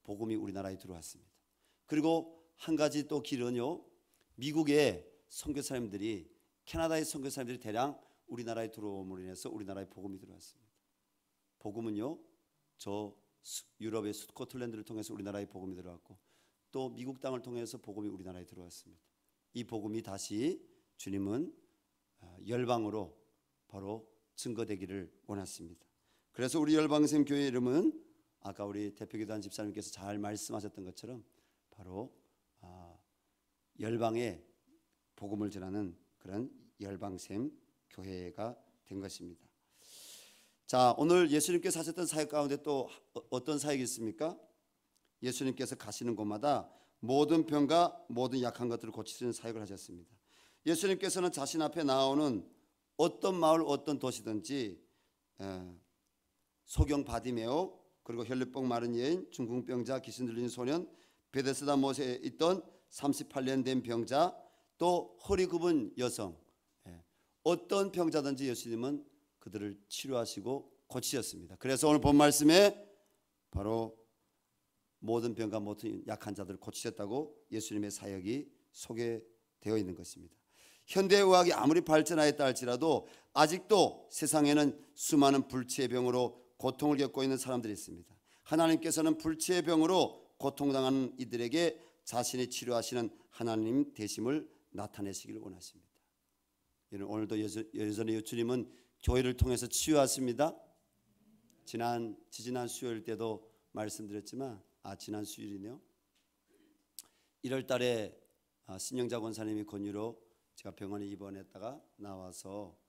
A: 복음이 우리나라에 들어왔습니다. 그리고 한 가지 또 길은요, 미국의 선교사님들이, 캐나다의 선교사님들이 대량 우리나라에 들어옴으로 인해서 우리나라에 복음이 들어왔습니다. 복음은요, 저 유럽의 스코틀랜드를 통해서 우리나라에 복음이 들어왔고, 또 미국 땅을 통해서 복음이 우리나라에 들어왔습니다. 이 복음이 다시 주님은 열방으로 바로 증거되기를 원하십니다. 그래서 우리 열방샘 교회 이름은 아까 우리 대표기도한 집사님께서 잘 말씀하셨던 것처럼 바로 열방에 복음을 전하는 그런 열방샘 교회가 된 것입니다. 자, 오늘 예수님께서 하셨던 사역 가운데 또 어떤 사역이 있습니까? 예수님께서 가시는 곳마다 모든 병과 모든 약한 것들을 고치시는 사역을 하셨습니다. 예수님께서는 자신 앞에 나오는 어떤 마을, 어떤 도시든지 소경 바디메오, 그리고 혈류병 마른 여인, 중풍병자, 귀신 들린 소년, 베데스다 못에 있던 38년 된 병자, 또 허리 굽은 여성, 어떤 병자든지 예수님은 그들을 치료하시고 고치셨습니다. 그래서 오늘 본 말씀에 바로 모든 병과 모든 약한 자들을 고치셨다고 예수님의 사역이 소개되어 있는 것입니다. 현대의학이 아무리 발전하였다 할지라도 아직도 세상에는 수많은 불치의 병으로 고통을 겪고 있는 사람들이 있습니다. 하나님께서는 불치의 병으로 고통당하는 이들에게 자신이 치료하시는 하나님 되심을 나타내시기를 원하십니다. 오늘도 여전히 주님은 교회를 통해서 치유하십니다. 지지난 수요일 때도 말씀드렸지만 지난 수요일이네요. 1월 달에 신영자 권사님이 권유로 제가 병원에 입원했다가 나와서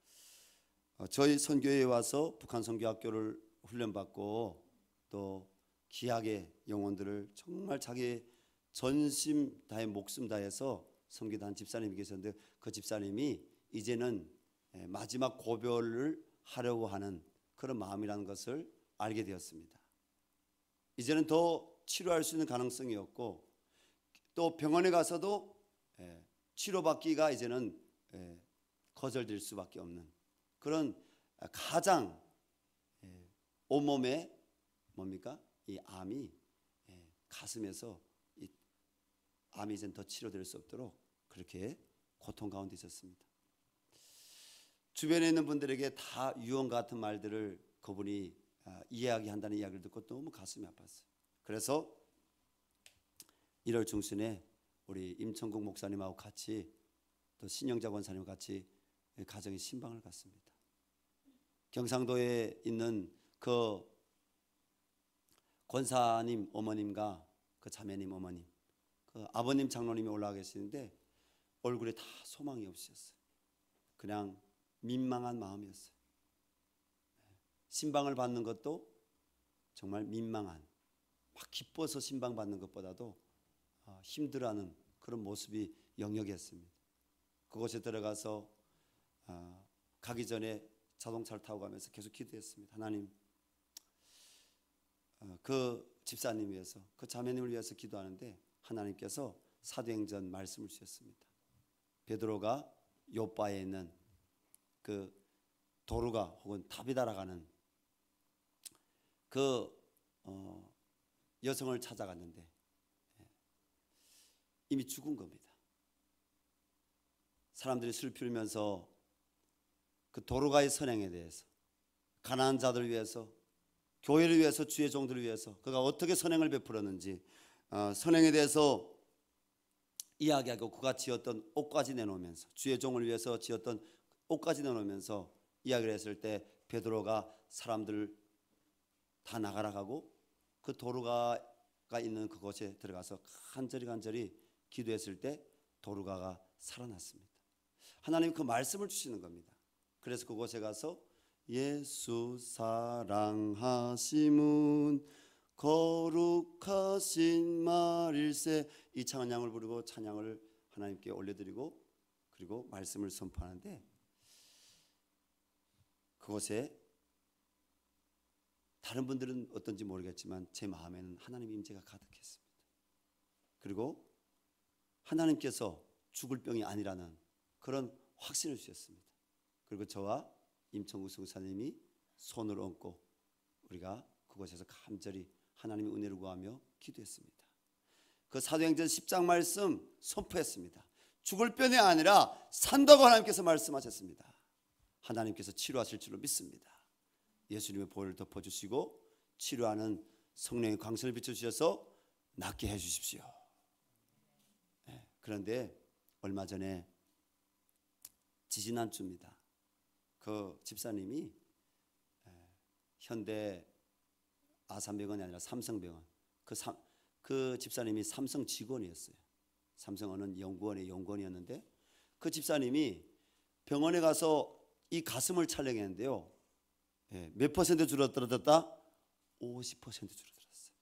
A: 저희 선교회에 와서 북한 선교학교를 훈련받고 또 귀하게 영혼들을 정말 자기 전심 다해 목숨 다해서 섬기던 집사님이 계셨는데, 그 집사님이 이제는 마지막 고별을 하려고 하는 그런 마음이라는 것을 알게 되었습니다. 이제는 더 치료할 수 있는 가능성이 없고, 또 병원에 가서도 치료받기가 이제는 거절될 수밖에 없는 그런 가장 온몸에 뭡니까? 이 암이 가슴에서 이 암이 이제는 더 치료될 수 없도록 그렇게 고통 가운데 있었습니다. 주변에 있는 분들에게 다 유언 같은 말들을 그분이 이야기한다는 이야기를 듣고 너무 가슴이 아팠어요. 그래서 1월 중순에 우리 임천국 목사님하고 같이 또 신영자 권사님과 같이 가정의 신방을 갔습니다. 경상도에 있는 그 권사님 어머님과 그 자매님 어머님, 그 아버님 장로님이 올라와 계시는데 얼굴에 다 소망이 없으셨어요. 그냥 민망한 마음이었어요. 신방을 받는 것도 정말 민망한, 막 기뻐서 신방 받는 것보다도 힘들어하는 그런 모습이 역력했습니다. 그곳에 들어가서 가기 전에 자동차를 타고 가면서 계속 기도했습니다. 하나님, 그 집사님 위해서, 그 자매님을 위해서 기도하는데 하나님께서 사도행전 말씀을 주셨습니다. 베드로가 요바에 있는 그 도루가 혹은 타비다라 가는 그 여성을 찾아갔는데 이미 죽은 겁니다. 사람들이 슬피면서 그 도루가의 선행에 대해서, 가난한 자들을 위해서, 교회를 위해서, 주의 종들을 위해서 그가 어떻게 선행을 베풀었는지, 선행에 대해서 이야기하고 그가 지었던 옷까지 내놓으면서 주의 종을 위해서 지었던 옷까지 내놓으면서 이야기를 했을 때 베드로가 사람들 다 나가라 하고 그 도르가가 있는 그곳에 들어가서 간절히 기도했을 때 도르가가 살아났습니다. 하나님 그 말씀을 주시는 겁니다. 그래서 그곳에 가서 예수 사랑하심은 거룩하신 말일세, 이 찬양을 부르고 찬양을 하나님께 올려드리고 그리고 말씀을 선포하는데 그곳에 다른 분들은 어떤지 모르겠지만 제 마음에는 하나님의 임재가 가득했습니다. 그리고 하나님께서 죽을 병이 아니라는 그런 확신을 주셨습니다. 그리고 저와 임청구 성사님이 손을 얹고 우리가 그곳에서 간절히 하나님의 은혜를 구하며 기도했습니다. 그 사도행전 10장 말씀 선포했습니다. 죽을 병이 아니라 산다고 하나님께서 말씀하셨습니다. 하나님께서 치료하실 줄로 믿습니다. 예수님의 보혈을 덮어주시고 치료하는 성령의 광선을 비춰주셔서 낫게 해주십시오. 그런데 얼마 전에 지지난주입니다. 그 집사님이 현대 아산병원이 아니라 삼성병원, 그 집사님이 삼성 직원이었어요. 삼성 어느 연구원의 연구원이었는데 그 집사님이 병원에 가서 이 가슴을 촬영했는데요, 몇 퍼센트 줄어들었다? 50% 줄어들었어요.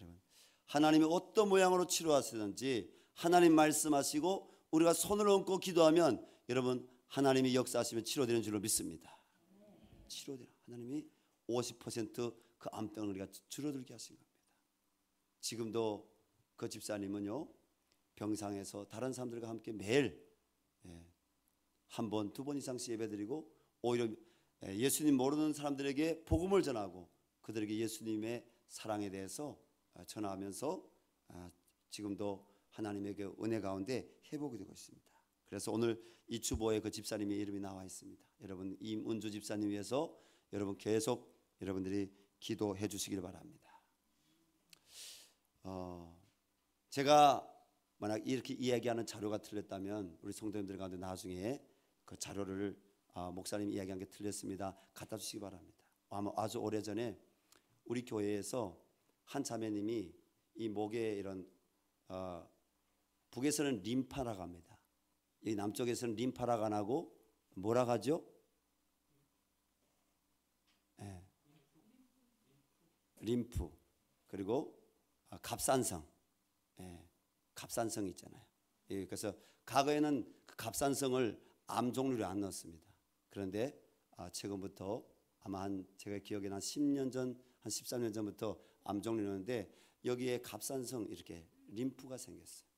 A: 여러분, 하나님이 어떤 모양으로 치료하시든지 하나님 말씀하시고 우리가 손을 얹고 기도하면 여러분 하나님이 역사하시면 치료되는 줄로 믿습니다. 치료되는 하나님이 50%그 암덩어리가 줄어들게 하신 겁니다. 지금도 그 집사님은요 병상에서 다른 사람들과 함께 매일 한 번, 두 번 이상씩 예배드리고 오히려 예수님 모르는 사람들에게 복음을 전하고 그들에게 예수님의 사랑에 대해서 전하면서 지금도 하나님의 그 은혜 가운데 회복이 되고 있습니다. 그래서 오늘 이 주보에 그 집사님의 이름이 나와 있습니다. 여러분 임은주 집사님 위해서 여러분 계속 여러분들이 기도해 주시길 바랍니다. 제가 만약 이렇게 이야기하는 자료가 틀렸다면 우리 성도님들 가운데 나중에 그 자료를 목사님이 이야기한 게 틀렸습니다 갖다 주시기 바랍니다. 아마 아주 오래전에 우리 교회에서 한 자매님이 이 목에 이런 북에서는 림파라고 합니다. 이 남쪽에서는 림파라고 안 하고 뭐라고 하죠? 림프. 그리고 갑산성. 갑산성 있잖아요. 그래서 과거에는 그 갑산성을 암 종류로 안 넣었습니다. 그런데 최근부터 아마 제가 기억에 한 10년 전, 한 13년 전부터 암 종류를 넣었는데 여기에 갑산성 이렇게 림프가 생겼어요.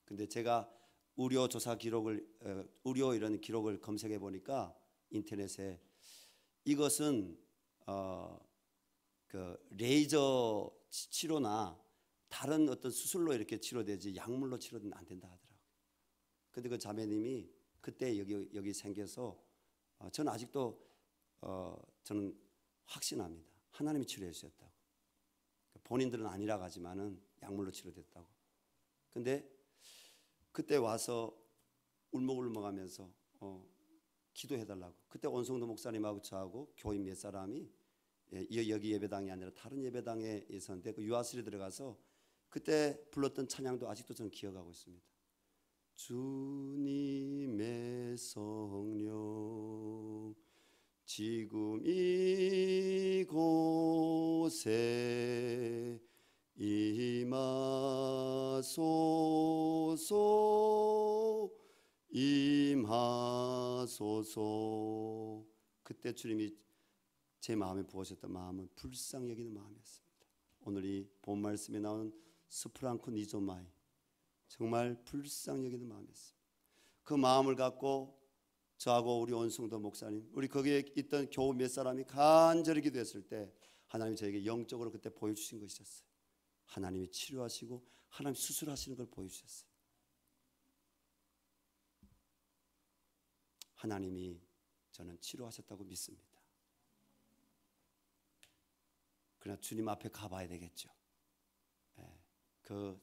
A: 근데 제가 의료 조사 기록을 의료 이런 기록을 검색해 보니까 인터넷에 이것은 그 레이저 치료나 다른 어떤 수술로 이렇게 치료되지 약물로 치료는 안 된다 하더라고요. 근데 그 자매님이 그때 여기 생겨서 저는 아직도 저는 확신합니다. 하나님이 치료해 주셨다고. 본인들은 아니라고 하지만은 약물로 치료됐다고. 근데 그때 와서 울먹울먹하면서 기도해달라고. 그때 온성도 목사님하고 저하고 교인 몇 사람이 여기 예배당이 아니라 다른 예배당에 있었는데 그 유아실에 들어가서 그때 불렀던 찬양도 아직도 저는 기억하고 있습니다. 주님의 성령 지금 이곳에 임하소서. 그때 주님이 제 마음에 부으셨던 마음은 불쌍히 여기는 마음이었습니다. 오늘 이 본 말씀에 나오는 스프랑코 니조마이 정말 불쌍히 여기는 마음이었습니다. 그 마음을 갖고 저하고 우리 온성도 목사님, 우리 거기에 있던 교우 몇 사람이 간절히 기도했을 때 하나님이 저에게 영적으로 그때 보여주신 것이었어요. 하나님이 치료하시고 하나님 수술하시는 걸 보여주셨어요. 하나님이 저는 치료하셨다고 믿습니다. 그러나 주님 앞에 가봐야 되겠죠. 그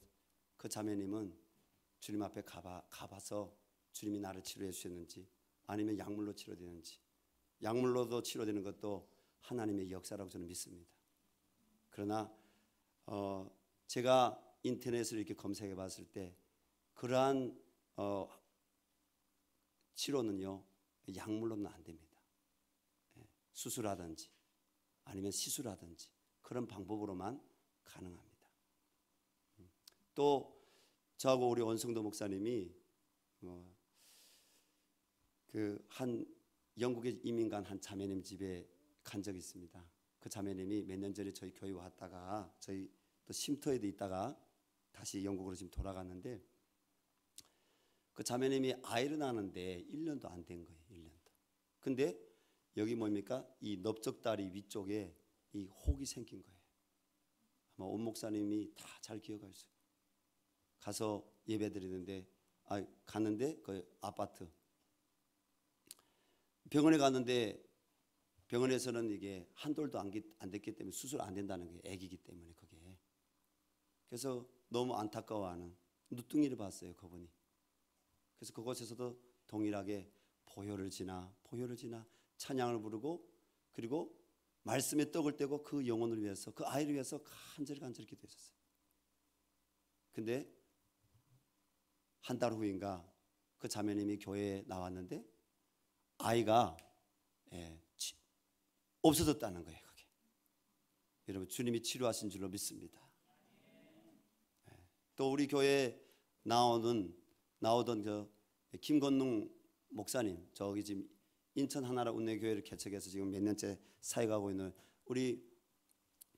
A: 자매님은 주님 앞에 가봐서 주님이 나를 치료해 주셨는지, 아니면 약물로 치료되는지. 약물로도 치료되는 것도 하나님의 역사라고 저는 믿습니다. 그러나 제가 인터넷을 이렇게 검색해 봤을 때 그러한 치료는요, 약물로는 안 됩니다. 수술하든지 아니면 시술하든지 그런 방법으로만 가능합니다. 또 저하고 우리 원성도 목사님이 그 한 영국에 이민 간 한 자매님 집에 간 적이 있습니다. 그 자매님이 몇 년 전에 저희 교회 왔다가 저희 또 쉼터에도 있다가 다시 영국으로 지금 돌아갔는데, 그 자매님이 아이를 낳았는데 1년도 안 된 거예요. 1년도. 근데 여기 뭡니까? 이 넓적다리 위쪽에 이 혹이 생긴 거예요. 아마 온 목사님이 다 잘 기억할 수. 가서 예배 드리는데 갔는데 그 아파트 병원에 갔는데 병원에서는 이게 한 돌도 안 됐기 때문에 수술 안 된다는 거예요. 애기기 때문에 그게. 그래서 너무 안타까워하는 누뚱이를 봤어요, 그분이. 그래서 그곳에서도 동일하게 보혈을 지나 찬양을 부르고, 그리고 말씀에 떡을 떼고 그 영혼을 위해서, 그 아이를 위해서 간절히 기도했었어요. 근데 한 달 후인가 그 자매님이 교회에 나왔는데 아이가 없어졌다는 거예요. 그게. 여러분, 주님이 치료하신 줄로 믿습니다. 또 우리 교회에 나오던 저 김건웅 목사님, 저기 지금 인천 하나라 운내교회를 개척해서 지금 몇 년째 사역하고 있는 우리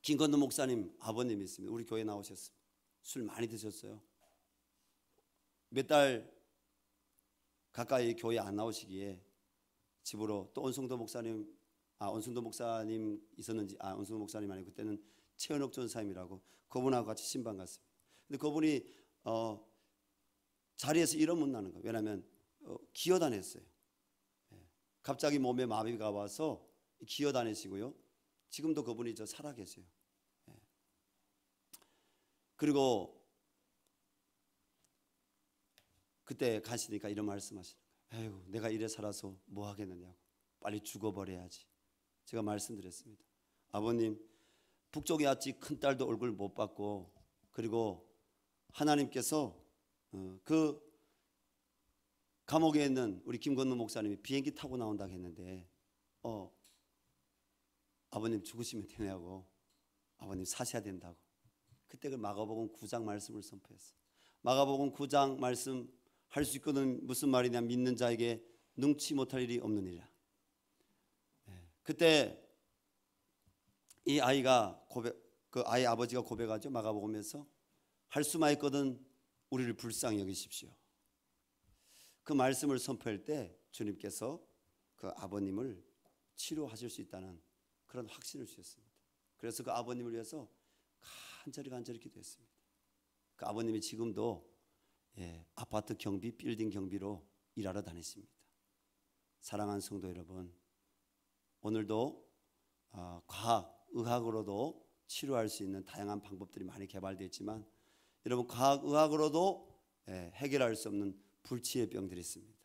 A: 김건웅 목사님 아버님이 있습니다. 우리 교회에 나오셨습니다. 술 많이 드셨어요. 몇 달 가까이 교회 안 나오시기에 집으로 또 원성도 목사님 있었는지, 원성도 목사님 아니고 그때는 최은옥 전사님이라고, 그분하고 같이 신방 갔습니다. 근데 그분이 자리에서 일어 못 나는 거예요. 왜냐하면 기어다녔어요. 갑자기 몸에 마비가 와서 기어다니시고요. 지금도 그분이 살아 계세요. 그리고 그때 가시니까 이런 말씀하시는 거예요. 에휴, 내가 이래 살아서 뭐 하겠느냐고. 빨리 죽어버려야지. 제가 말씀드렸습니다. 아버님, 북쪽에 아직 큰딸도 얼굴 못 봤고, 그리고 하나님께서 그 감옥에 있는 우리 김건우 목사님이 비행기 타고 나온다고 했는데 아버님 죽으시면 되냐고, 아버님 사셔야 된다고. 그때 그 마가복음 9장 말씀을 선포했어요. 마가복음 9장 말씀 할 수 있거든. 무슨 말이냐? 믿는 자에게 능치 못할 일이 없느니라. 그때 이 아이가 그 아이 아버지가 고백하죠. 마가복음에서 할 수만 있거든 우리를 불쌍히 여기십시오. 그 말씀을 선포할 때 주님께서 그 아버님을 치료하실 수 있다는 그런 확신을 주셨습니다. 그래서 그 아버님을 위해서 간절히 기도했습니다. 그 아버님이 지금도 아파트 경비, 빌딩 경비로 일하러 다니십니다. 사랑하는 성도 여러분, 오늘도 과학, 의학으로도 치료할 수 있는 다양한 방법들이 많이 개발되어 있지만, 여러분, 과학, 의학으로도 해결할 수 없는 불치의 병들이 있습니다.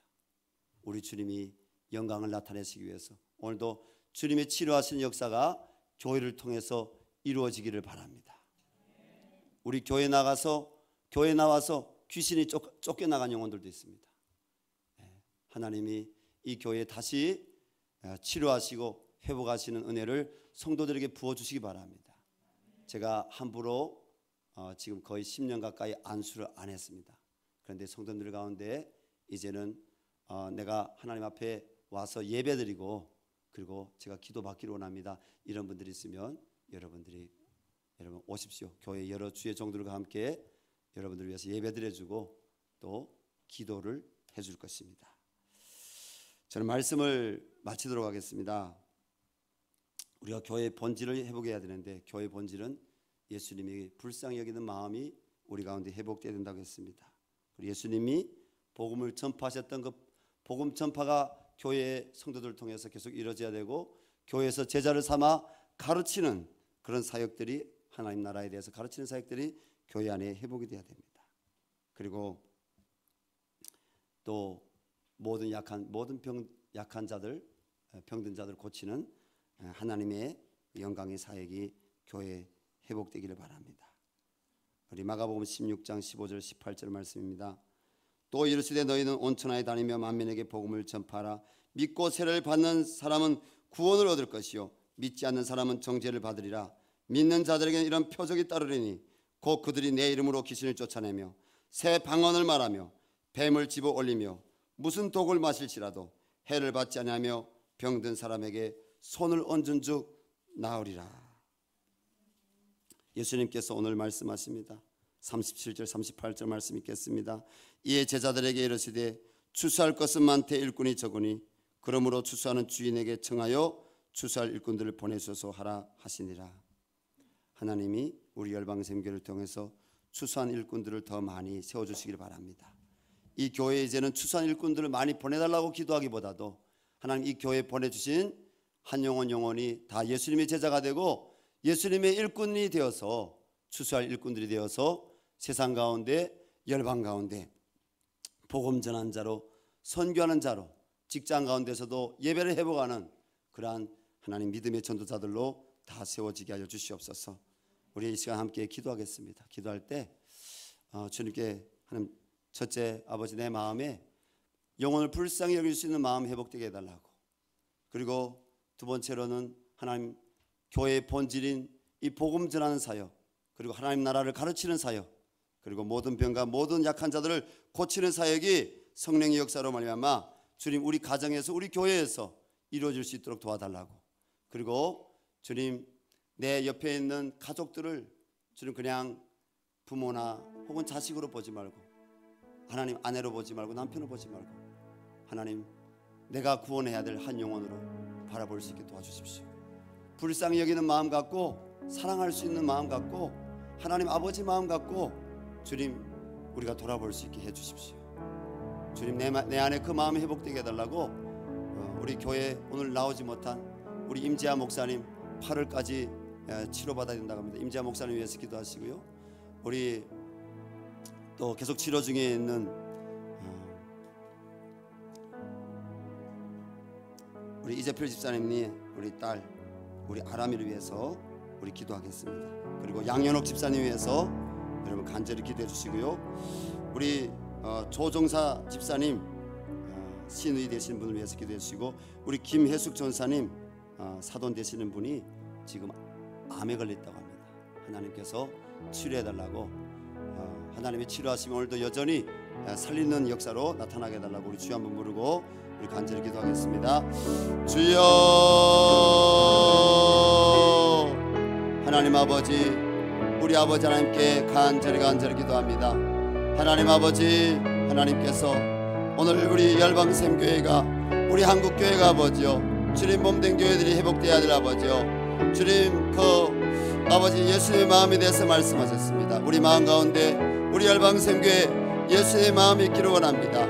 A: 우리 주님이 영광을 나타내시기 위해서 오늘도 주님의 치료하시는 역사가 교회를 통해서 이루어지기를 바랍니다. 우리 교회 나와서 귀신이 쫓겨나간 영혼들도 있습니다. 하나님이 이 교회에 다시 치료하시고 회복하시는 은혜를 성도들에게 부어주시기 바랍니다. 제가 함부로 지금 거의 10년 가까이 안수를 안 했습니다. 그런데 성도들 가운데 이제는 내가 하나님 앞에 와서 예배드리고, 그리고 제가 기도받기를 원합니다. 이런 분들이 있으면 여러분 오십시오. 교회 여러 주의 종들과 함께 여러분들을 위해서 예배드려주고 또 기도를 해줄 것입니다. 저는 말씀을 마치도록 하겠습니다. 우리가 교회의 본질을 회복해야 되는데, 교회의 본질은 예수님이 불쌍히 여기는 마음이 우리 가운데 회복되어야 된다고 했습니다. 예수님이 복음을 전파하셨던 그 복음 전파가 교회의 성도들을 통해서 계속 이루어져야 되고, 교회에서 제자를 삼아 가르치는 그런 사역들이, 하나님 나라에 대해서 가르치는 사역들이 교회 안에 회복이 되어야 됩니다. 그리고 또 모든 약한 자들, 병든 자들 고치는 하나님의 영광의 사역이 교회에 회복되기를 바랍니다. 우리 마가복음 16장 15절 18절 말씀입니다. 또 이르시되 너희는 온 천하에 다니며 만민에게 복음을 전파하라. 믿고 세례를 받는 사람은 구원을 얻을 것이요 믿지 않는 사람은 정죄를 받으리라. 믿는 자들에게는 이런 표적이 따르리니 곧 그들이 내 이름으로 귀신을 쫓아내며 새 방언을 말하며 뱀을 집어 올리며 무슨 독을 마실지라도 해를 받지 아니하며 병든 사람에게 손을 얹은 즉 나으리라. 예수님께서 오늘 말씀하십니다. 37절 38절 말씀 읽겠습니다. 이에 제자들에게 이르시되 추수할 것은 많되 일꾼이 적으니 그러므로 추수하는 주인에게 청하여 추수할 일꾼들을 보내소서 하라 하시니라. 하나님이 우리 열방샘교를 통해서 추수한 일꾼들을 더 많이 세워주시길 바랍니다. 이 교회에 이제는 추수한 일꾼들을 많이 보내달라고 기도하기보다도 하나님 이 교회에 보내주신 한 영혼이 다 예수님의 제자가 되고 예수님의 일꾼이 되어서 추수할 일꾼들이 되어서 세상 가운데 열방 가운데 복음 전한 자로 선교하는 자로 직장 가운데서도 예배를 회복하는 그러한 하나님 믿음의 전도자들로 다 세워지게 하여 주시옵소서. 우리 이 시간 함께 기도하겠습니다. 기도할 때 주님께 하나님 첫째 아버지 내 마음에 영혼을 불쌍히 여길 수 있는 마음 회복되게 해달라고, 그리고 두 번째로는 하나님 교회의 본질인 이 복음 전하는 사역, 그리고 하나님 나라를 가르치는 사역, 그리고 모든 병과 모든 약한 자들을 고치는 사역이 성령의 역사로 말미암아 주님 우리 가정에서 우리 교회에서 이루어질 수 있도록 도와달라고, 그리고 주님 내 옆에 있는 가족들을 주님 그냥 부모나 혹은 자식으로 보지 말고 하나님 아내로 보지 말고 남편으로 보지 말고 하나님 내가 구원해야 될 한 영혼으로 바라볼 수 있게 도와주십시오. 불쌍히 여기는 마음 갖고 사랑할 수 있는 마음 갖고 하나님 아버지 마음 갖고 주님 우리가 돌아볼 수 있게 해주십시오. 주님 내 안에 그 마음이 회복되게 해달라고 우리 교회 오늘 나오지 못한 우리 임재하 목사님 8월까지 치료받아야 된다고 합니다. 임재하 목사님 위해서 기도하시고요. 우리 또 계속 치료 중에 있는 우리 이재필 집사님이 우리 딸 우리 아람이를 위해서 우리 기도하겠습니다. 그리고 양현옥 집사님 위해서 여러분 간절히 기도해 주시고요. 우리 조정사 집사님 신의 되시는 분을 위해서 기도해 주시고, 우리 김혜숙 전사님 사돈 되시는 분이 지금 암에 걸렸다고 합니다. 하나님께서 치료해 달라고 하나님의 치료하시면 오늘도 여전히 살리는 역사로 나타나게 해달라고 우리 주여 한번 부르고 우리 간절히 기도하겠습니다. 주여 하나님 아버지, 우리 아버지 하나님께 간절히 기도합니다. 하나님 아버지, 하나님께서 오늘 우리 열방샘교회가 우리 한국교회가 아버지요 주님 몸된 교회들이 회복되어야 될 아버지요 주님 그 아버지 예수님의 마음에 대해서 말씀하셨습니다. 우리 마음 가운데 우리 열방샘교회 예수님의 마음이 있기를 원합니다.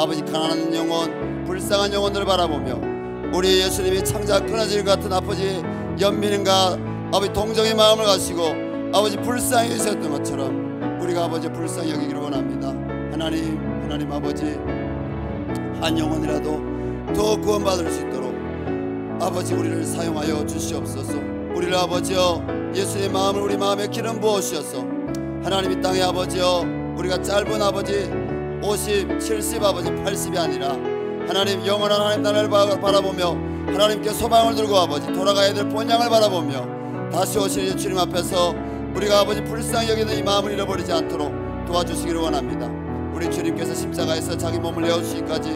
A: 아버지 가난한 영혼 불쌍한 영혼들을 바라보며 우리 예수님이 창자 끊어질 것 같은 아버지 연민과 아버지 동정의 마음을 가지고 아버지 불쌍히 여기셨던 것처럼 우리가 아버지 불쌍히 여기기를 원합니다. 하나님 아버지 한 영혼이라도 더 구원받을 수 있도록 아버지 우리를 사용하여 주시옵소서. 우리를 아버지여 예수의 마음을 우리 마음에 기름 부어주셔서 하나님 이 땅에 아버지여 우리가 짧은 아버지 50, 70 아버지 80이 아니라 하나님 영원한 하나님 나라를 바라보며 하나님께 소망을 들고 아버지 돌아가야 될 본향을 바라보며 다시 오실 주님 앞에서 우리가 아버지 불쌍히 여기는 이 마음을 잃어버리지 않도록 도와주시기를 원합니다. 우리 주님께서 십자가에서 자기 몸을 내어주시기까지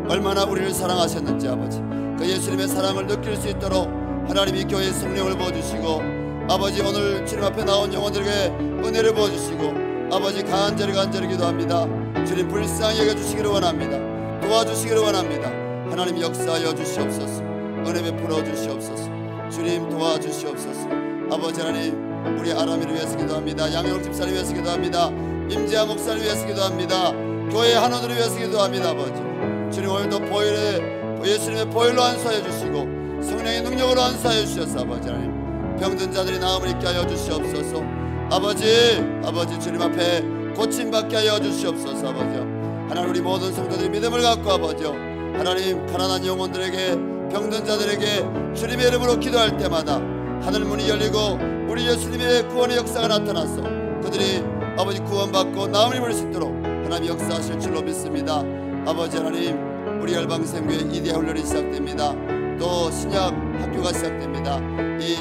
A: 얼마나 우리를 사랑하셨는지 아버지 그 예수님의 사랑을 느낄 수 있도록 하나님이 교회의 성령을 부어주시고 아버지 오늘 주님 앞에 나온 영혼들에게 은혜를 부어주시고 아버지 간절히 기도합니다. 주님 불쌍히 여겨주시기를 원합니다. 도와주시기를 원합니다. 하나님 역사하여 주시옵소서. 은혜 베풀어 주시옵소서. 주님 도와주시옵소서. 아버지 하나님 우리 아람이를 위해서 기도합니다. 양현옥 집사를 위해서 기도합니다. 임재하 목사를 위해서 기도합니다. 교회 한원들을 위해서 기도합니다. 아버지 주님 오늘도 예수님의 보혈로 안수하여 주시고 성령의 능력으로 안수하여 주셔서 아버지 하나님 병든 자들이 나음을 입게 하여 주시옵소서. 아버지 주님 앞에 고침받게 하여 주시옵소서. 아버지 하나님 우리 모든 성도들이 믿음을 갖고 아버지요 하나님 가난한 영혼들에게 병든 자들에게 주님의 이름으로 기도할 때마다 하늘 문이 열리고 우리 예수님의 구원의 역사가 나타나서 그들이 아버지 구원받고 나음을 입을 수 있도록 하나님 역사하실 줄로 믿습니다. 아버지 하나님 우리 열방샘교회 이디야 훈련이 시작됩니다. 또 신약 학교가 시작됩니다. 이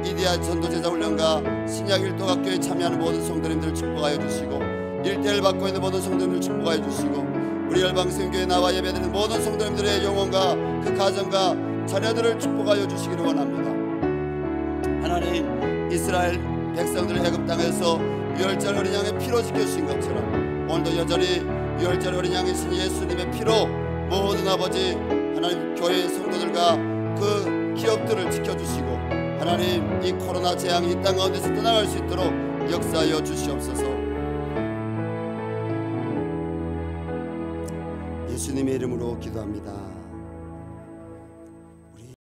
A: 이디야 전도제자 훈련과 신약 일도학교에 참여하는 모든 성도님들을 축복하여 주시고 1대1 받고 있는 모든 성도님들을 축복하여 주시고 우리 열방샘교회 나와 예배드리는 모든 성도님들의 영혼과 그 가정과 자녀들을 축복하여 주시기를 원합니다. 하나님 이스라엘 백성들을 애굽 땅에서 유월절 어린 양의 피로 지켜주신 것처럼 오늘도 여전히 유월절 어린 양이신 예수님의 피로 모든 아버지 하나님 교회의 성도들과 그 기업들을 지켜주시고 하나님 이 코로나 재앙이 이 땅 가운데서 떠나갈 수 있도록 역사하여 주시옵소서. 예수님의 이름으로 기도합니다.